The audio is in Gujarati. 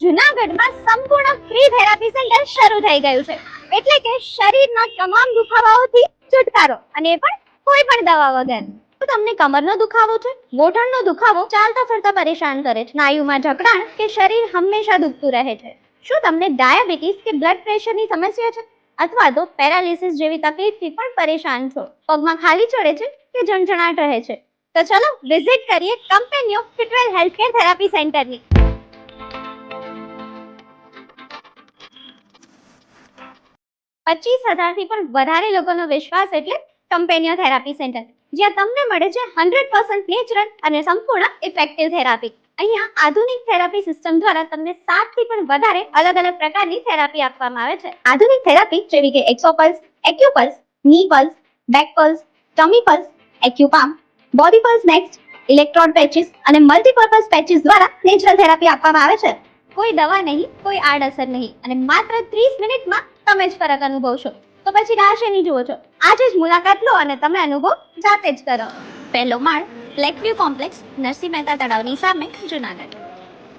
જૂનાગઢમાં સંપૂર્ણ ફ્રી થેરાપી સેન્ટર શરૂ થઈ ગયું છે, એટલે કે શરીરના તમામ દુખાવાઓથી છુટકારો, અને એ પણ કોઈ પણ દવા વગર. તો તમને કમરનો દુખાવો છે, ગોઠણનો દુખાવો, ચાલતા ફરતા પરેશાન કરે છે, સ્નાયુમાં જકડાણ કે શરીર હંમેશા દુખતું રહે છે? શું તમને ડાયાબિટીસ કે બ્લડ પ્રેશરની સમસ્યા છે, અથવા તો પેરાલિસિસ જેવી તકલીફથી પણ પરેશાન છો? પગમાં ખાલી ચડે છે કે ઝણઝણાટ રહે છે? તો ચલો વિઝિટ કરીએ કંપની ઓફ ફિટવેલ હેલ્થકેર થેરાપી સેન્ટરની. 25,000 થી પણ વધારે લોકોનો વિશ્વાસ એટલે કંપેનિયો થેરાપી સેન્ટર, જ્યાં તમને મળે છે 100% નેચરલ અને સંપૂર્ણ ઇફેક્ટિવ થેરાપી. અહીંયા આધુનિક થેરાપી સિસ્ટમ દ્વારા તમને 7 થી પણ વધારે અલગ અલગ પ્રકારની થેરાપી આપવામાં આવે છે. આધુનિક થેરાપી જેવી કે એક્સોપલ્સ, એક્યુપલ્સ, knee pulse, back pulse, tummy pulse, એક્યુપામ, body pulse next, electrode patches અને મલ્ટીપર્પઝ પેચિસ દ્વારા નેચરલ થેરાપી આપવામાં આવે છે. કોઈ દવા નહીં, કોઈ આડઅસર નહીં, અને માત્ર 30 મિનિટમાં તમે જ ફરક અનુભવશો. તો પછી રાહ શેની જુઓ છો? આજે જ મુલાકાત લો અને તમે અનુભવ જાતે જ કરો. પહેલો માળ, બ્લેકવ્યુ કોમ્પ્લેક્સ, નરસિંહ મહેતા તળાવની સામે, જૂનાગઢ.